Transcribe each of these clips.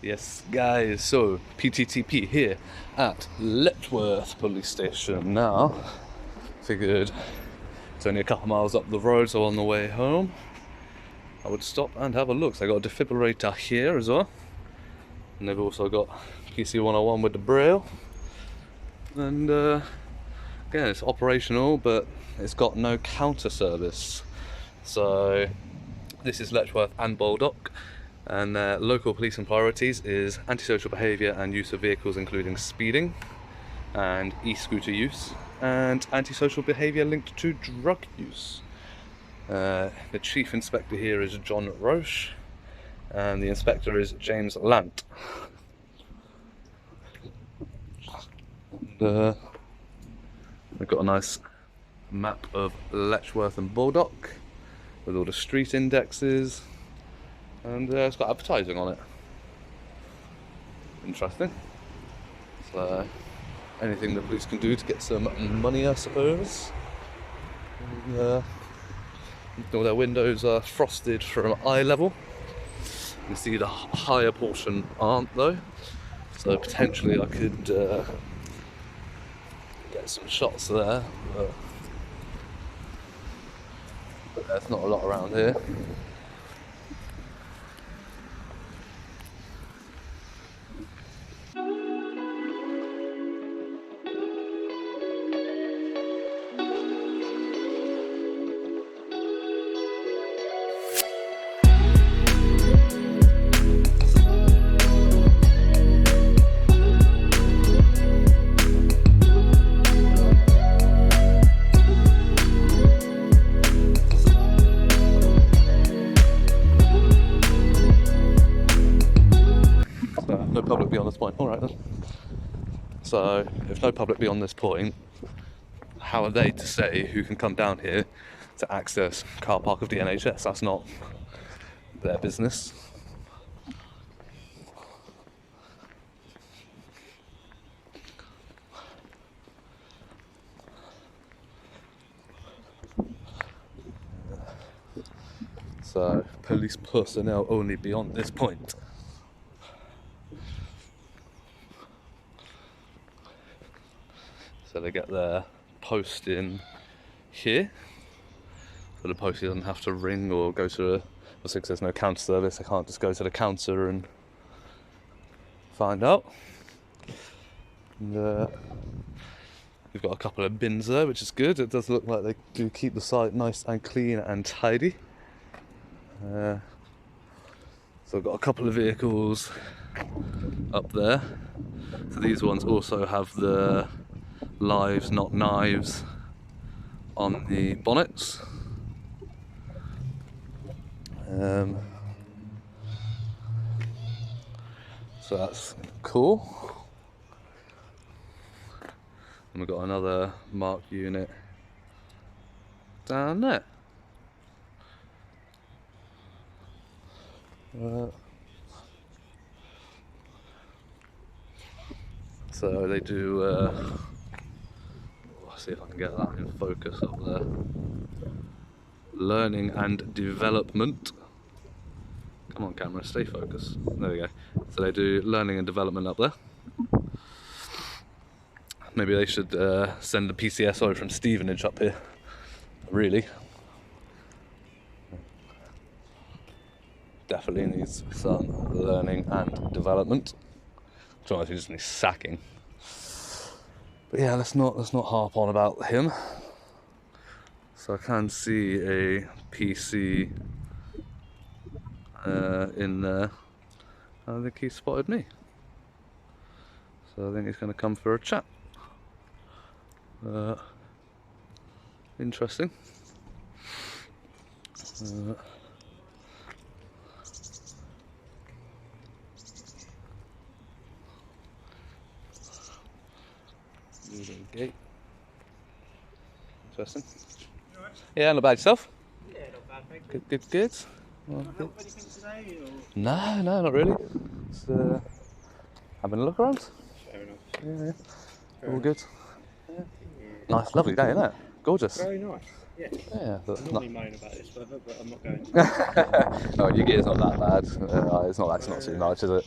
Yes, guys, so PTTP here at Letchworth police station. Now, figured it's only a couple miles up the road, so on the way home, I would stop and have a look. So I got a defibrillator here as well. And they've also got PC 101 with the braille. And again, it's operational, but it's got no counter service. So this is Letchworth and Baldock. And local policing priorities is antisocial behaviour and use of vehicles including speeding and e-scooter use and antisocial behaviour linked to drug use. The chief inspector here is John Roche and the inspector is James Lant. And, we've got a nice map of Letchworth and Baldock with all the street indexes. And it's got advertising on it. Interesting. So, anything the police can do to get some money, I suppose. And, all their windows are frosted from eye level. You can see the higher portion aren't though. So potentially I could get some shots there. But there's not a lot around here. No public beyond this point. Alright then. So, if no public beyond this point, how are they to say who can come down here to access car park of the NHS? That's not their business. So, police personnel only beyond this point. So they get their post in here. So the postie doesn't have to ring or go to the, since there's no counter service, they can't just go to the counter and find out. And we've got a couple of bins there, which is good. It does look like they do keep the site nice and clean and tidy. So I've got a couple of vehicles up there. So these ones also have the lives, not knives, on the bonnets. So that's cool. And we've got another marked unit down there. So they do, I'll see if I can get that in focus up there. Learning and development. Come on camera, stay focused. There we go. So they do learning and development up there. Maybe they should send the PCSO from Stevenage up here. Really. Definitely needs some learning and development. To be honest, he just needs sacking. But yeah, let's not harp on about him. So I can see a PC in there. I think he spotted me. So I think he's going to come for a chat. Interesting. Moving gate. Interesting. You alright? Yeah, not bad. Yourself? Yeah, not bad, thank you. Good. Well, Can I help anything today? Or? No, not really. Just having a look around. Fair enough. Yeah. Fair All enough. good. Yeah. Nice, lovely day, isn't it? Gorgeous. Very nice. Yeah. Yeah. I But normally moan about this weather, but I'm not going to. no, your gear's not that bad. It's not too much, is it?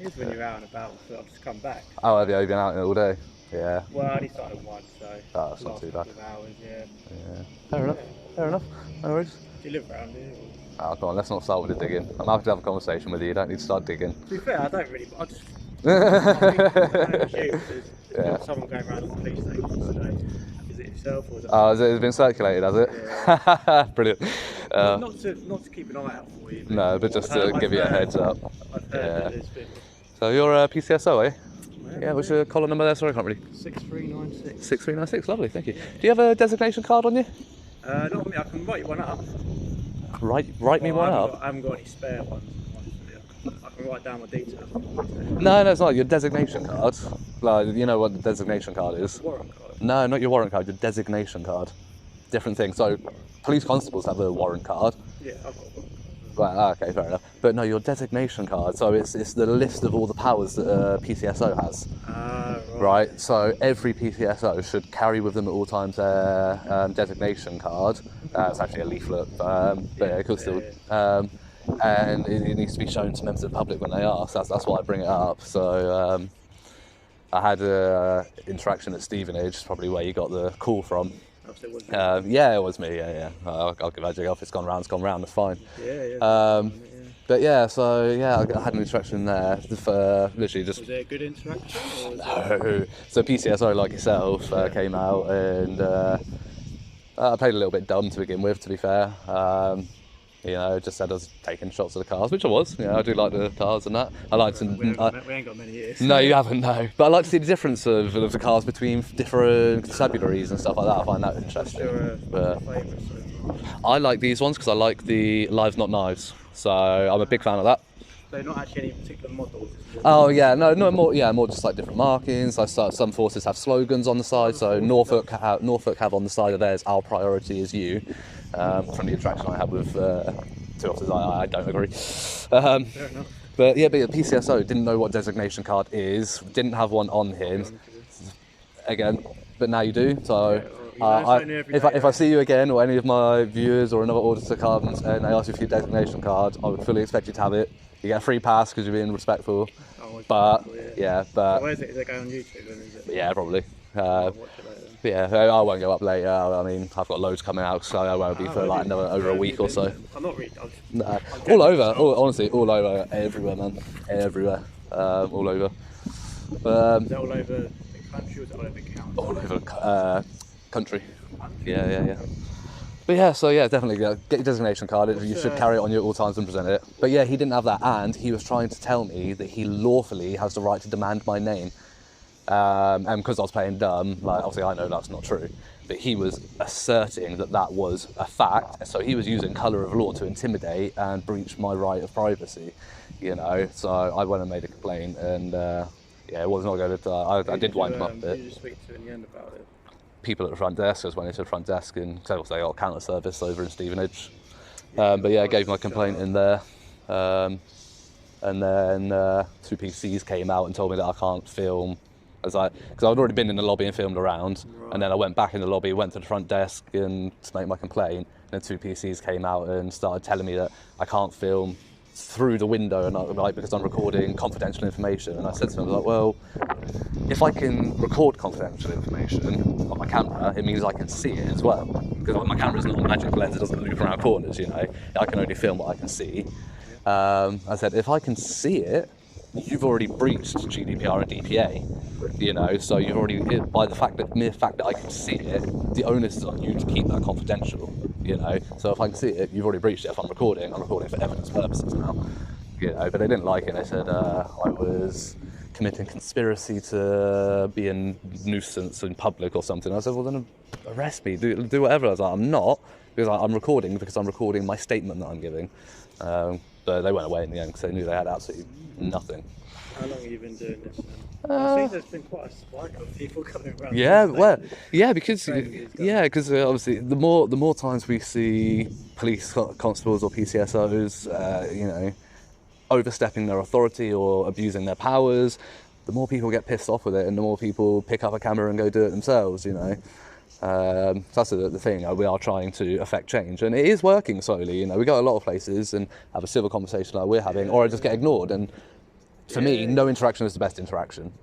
It is when you're out and about, so I've just come back. Oh, have you been out all day? Yeah. Well, I only started at 1, so Oh, that's not last too bad. couple of hours, yeah. Yeah. Fair enough. Fair enough. No worries. Do you live around here? Oh, come on, let's not start with the digging. I'm happy to have a conversation with you. You don't need to start digging. To be fair, I don't really. I just. I think Yeah. someone going around the police station today. Is it yourself or is it? Oh, it's been circulated, has it? Yeah. Brilliant. not to keep an eye out for you. No, but just to give you a heads up. I've heard Yeah. that there's been So you're a PCSO, eh? Yeah, what's your collar number there? Sorry, I can't read. 6396. 6396, lovely, thank you. Do you have a designation card on you? Not me. I can write you one up. Write me one up? I haven't got any spare ones. I can write down my details. No, it's not. Your designation card. Like, you know what the designation card is? Warrant card. No, not your warrant card, your designation card. Different thing. So, police constables have a warrant card. Yeah, I've got one. Right, okay, fair enough. But no, your designation card, so it's the list of all the powers that a PCSO has. Right, so every PCSO should carry with them at all times their designation card. It's actually a leaflet, but yeah, it could still. And it needs to be shown to members of the public when they ask. That's why I bring it up. So I had an interaction at Stevenage, probably where you got the call from. Yeah, it was me. Yeah. I'll give that off. It's gone round. That's fine. Yeah. But yeah, so yeah, I had an interaction there for literally just. Was it a good interaction? Or was No. So PCSO like yourself came out and I played a little bit dumb to begin with. To be fair, you know, just said I was taking shots at the cars, which I was. You know, I do like the cars and that. I like to. We ain't got many years. No, you haven't, no. But I like to see the difference of the cars between different constabularies and stuff like that. I find that interesting. But I like these ones because I like the lives not knives. So I'm a big fan of that. They're not actually any particular models. Oh yeah, no, more just like different markings. Some forces have slogans on the side. So Norfolk have on the side of theirs, "Our priority is you." From the interaction I had with two officers, I don't agree. Fair enough. But yeah, but the PCSO didn't know what designation card is, didn't have one on him. Again, but now you do. So if I see you again, or any of my viewers or another auditor comes and they ask you for your designation card, I would fully expect you to have it. You get a free pass because you're being respectful. But where is it? Is it going on YouTube? Then, is it? Yeah, probably. I'll watch it later. Yeah, I won't go up later. I mean, I've got loads coming out, so I won't be for like over a week or so. I'm not really. No, all over. Honestly, all over, everywhere, man, everywhere, all over. Is that all over the country or is it all over the county? All over country. Yeah. But yeah, so yeah, definitely get your designation card. You should carry it on you at all times and present it. But yeah, he didn't have that, and he was trying to tell me that he lawfully has the right to demand my name. And because I was playing dumb, like obviously I know that's not true, but he was asserting that was a fact. So he was using colour of law to intimidate and breach my right of privacy, you know. So I went and made a complaint, and yeah, it was not going to. I did wind him up a bit. Who did you speak to in the end about it? People at the front desk. I just went into the front desk and because they got counter service over in Stevenage. But yeah, I gave my complaint in there, and then two PCs came out and told me that I can't film. Because I'd already been in the lobby and filmed around, and then I went back in the lobby, went to the front desk and to make my complaint, and then two PCs came out and started telling me that I can't film through the window and like because I'm recording confidential information. And I said to them, like, well, if I can record confidential information on my camera, it means I can see it as well. Because my camera's not a magic lens, it doesn't loop around corners, you know. I can only film what I can see. I said, if I can see it, you've already breached GDPR and DPA, you know, so you've already, by the mere fact that I can see it, the onus is on you to keep that confidential, you know, so if I can see it, you've already breached it. If I'm recording for evidence purposes now, you know, but they didn't like it. They said I was committing conspiracy to be a nuisance in public or something. I said, well then arrest me, do whatever. I was like, I'm not, because I'm recording my statement that I'm giving. But they went away in the end because they knew they had absolutely nothing. How long have you been doing this? I think there's been quite a spike of people coming around. Because obviously the more times we see police constables or PCSOs, you know, overstepping their authority or abusing their powers, the more people get pissed off with it, and the more people pick up a camera and go do it themselves. You know. That's the thing. We are trying to affect change, and it is working slowly. You know, we go a lot of places and have a civil conversation like we're having, or I just get ignored. And for me, no interaction is the best interaction.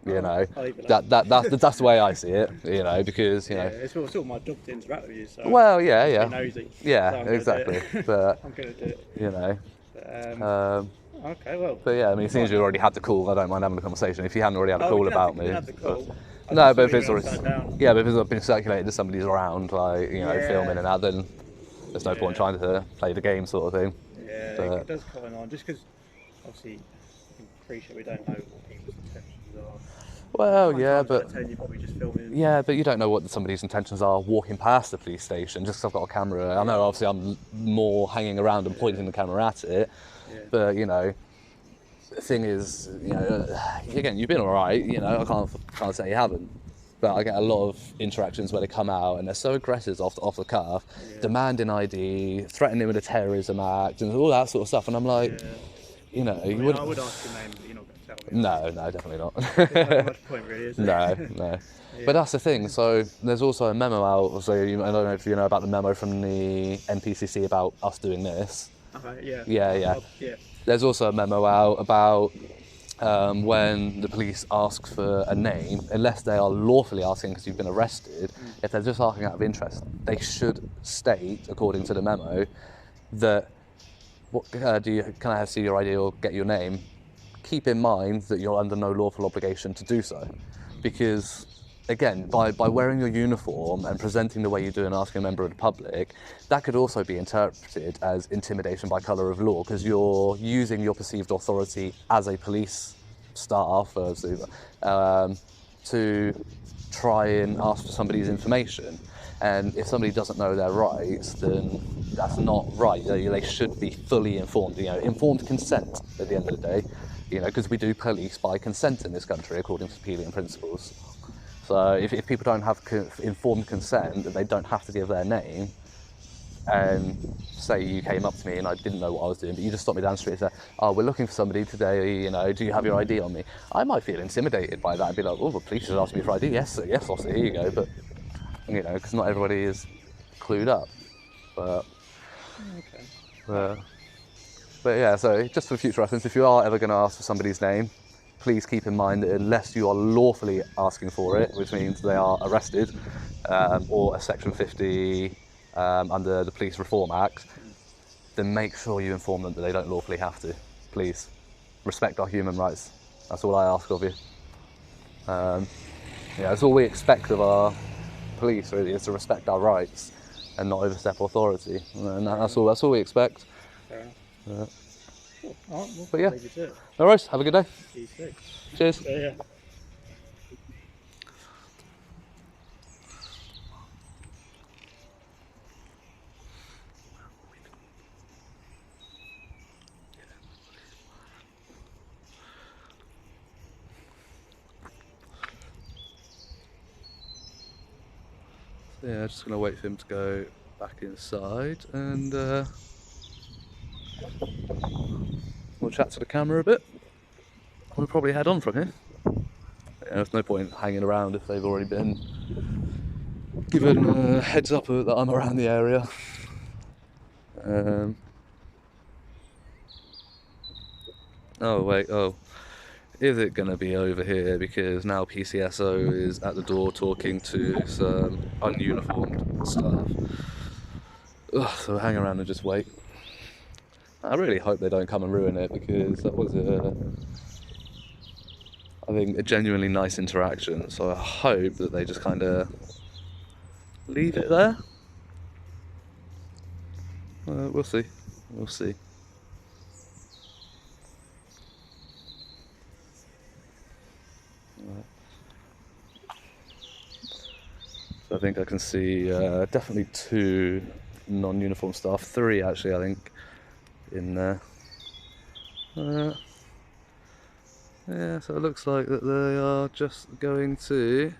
You know, I'll leave it like that's the way I see it. You know, because you know, it's sort of my job to interact with you. So well, be yeah, nosy. yeah, So I'm gonna exactly. do it. But I'm gonna do it. you know, Okay, well. but yeah, I mean, as soon as you already had the call, I don't mind having a conversation. If you hadn't already had a call we can about have me, the call. no, but if it's already already, yeah, but if it's been circulated that somebody's around, like you know, Yeah. filming and that, then there's no point trying to play the game, sort of thing. Yeah, But- it does kind of on just because obviously I'm pretty sure we don't know what people's intentions are. Well, Nine yeah, times out but of 10 you're probably just filming. yeah, but you don't know what somebody's intentions are walking past the police station just 'cause I've got a camera. I know, obviously, I'm more hanging around and pointing the camera at it, Yeah. but you know, the thing is, you know, again, you've been all right. You know, I can't say you haven't. But I get a lot of interactions where they come out and they're so aggressive off the cuff, demanding ID, threatening with a terrorism act, and all that sort of stuff. And I'm like, you know, I would ask your name, but you're not going to tell me. No, definitely not. There's not much point really, is there? No. But that's the thing. So there's also a memo out. So I don't know if you know about the memo from the NPCC about us doing this. Okay, Yeah. Yeah. There's also a memo out about when the police ask for a name, unless they are lawfully asking because you've been arrested, if they're just asking out of interest, they should state, according to the memo, that can I see your ID or get your name? Keep in mind that you're under no lawful obligation to do so, because again, by wearing your uniform and presenting the way you do and asking a member of the public, that could also be interpreted as intimidation by colour of law, because you're using your perceived authority as a police staff to try and ask for somebody's information. And if somebody doesn't know their rights, then that's not right. They should be fully informed. You know, informed consent at the end of the day. You know, because we do police by consent in this country, according to Pelian principles. So if people don't have informed consent, that they don't have to give their name, and say you came up to me and I didn't know what I was doing, but you just stopped me down the street and said, "Oh, we're looking for somebody today, you know, do you have your ID on me?" I might feel intimidated by that. I'd be like, "Oh, the police should ask me for ID." Yes, obviously, here you go. But, you know, because not everybody is clued up. But yeah, so just for future reference, if you are ever going to ask for somebody's name, please keep in mind that unless you are lawfully asking for it, which means they are arrested, or a Section 50 under the Police Reform Act, then make sure you inform them that they don't lawfully have to. Please, respect our human rights. That's all I ask of you. That's all we expect of our police, really, is to respect our rights and not overstep authority. And that's all we expect. Fair enough. Cool. All right, well, But yeah. leave you to it. All right, have a good day. You too. Cheers. Yeah. Yeah, just gonna wait for him to go back inside and we'll chat to the camera a bit. We'll probably head on from here. Yeah, there's no point hanging around if they've already been given a heads up that I'm around the area. Is it going to be over here? Because now PCSO is at the door talking to some ununiformed staff. So we'll hang around and just wait. I really hope they don't come and ruin it, because that was I think a genuinely nice interaction. So I hope that they just kind of leave it there. We'll see. We'll see. So I think I can see definitely 2 non-uniform staff, 3 actually, I think, in there. Yeah, so it looks like that they are just going to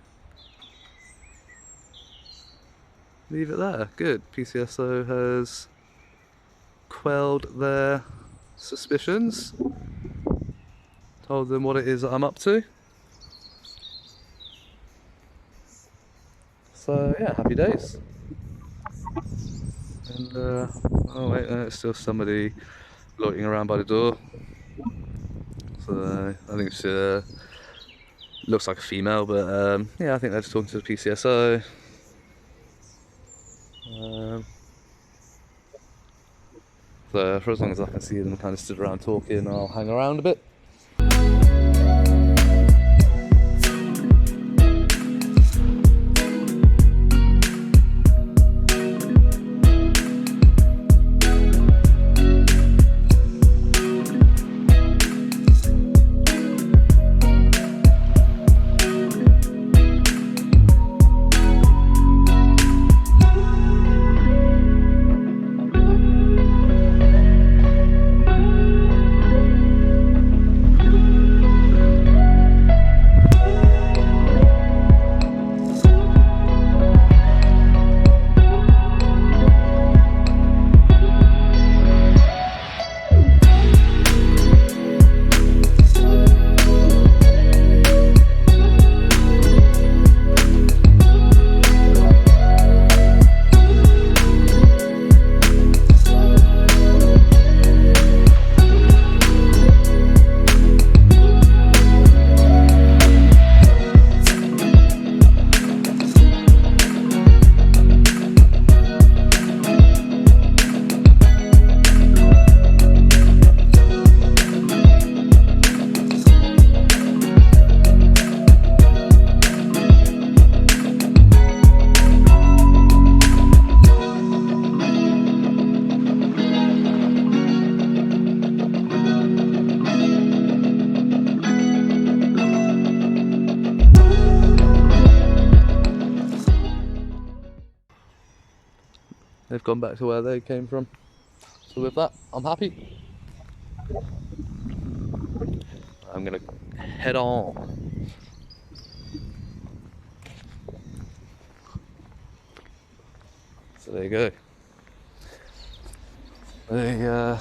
leave it there. Good. PCSO has quelled their suspicions, told them what it is that I'm up to. So yeah, happy days. And oh wait, there's still somebody loitering around by the door. So I think she looks like a female, but yeah, I think they're just talking to the PCSO. So for as long as I can see them kind of stood around talking, I'll hang around a bit. They've gone back to where they came from. So with that, I'm happy. I'm gonna head on. So there you go. They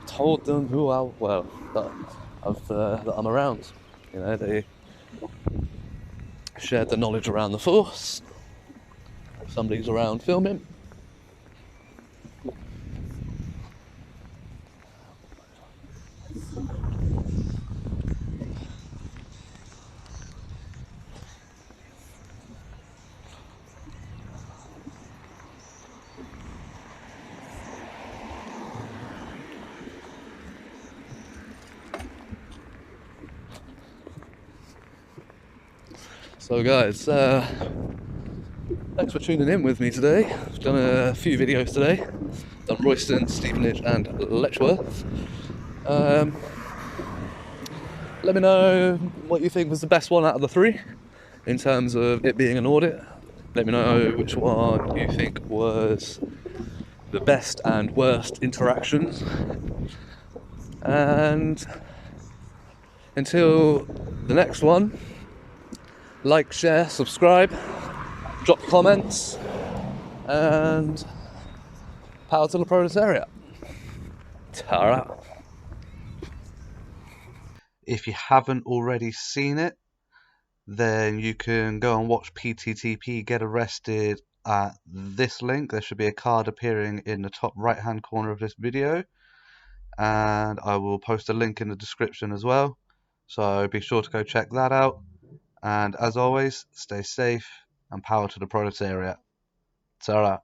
told them who I that I'm around. You know, they shared the knowledge around the force. Somebody's around filming. So guys, thanks for tuning in with me today. I've done a few videos today. Done Royston, Stevenage and Letchworth. Let me know what you think was the best one out of the three in terms of it being an audit. Let me know which one you think was the best and worst interactions. And until the next one, like, share, subscribe, drop comments, and power to the proletariat. Ta-ra. If you haven't already seen it, then you can go and watch PTTP Get Arrested at this link. There should be a card appearing in the top right hand corner of this video, and I will post a link in the description as well, so be sure to go check that out. And as always, stay safe and power to the proletariat. Ta-ra.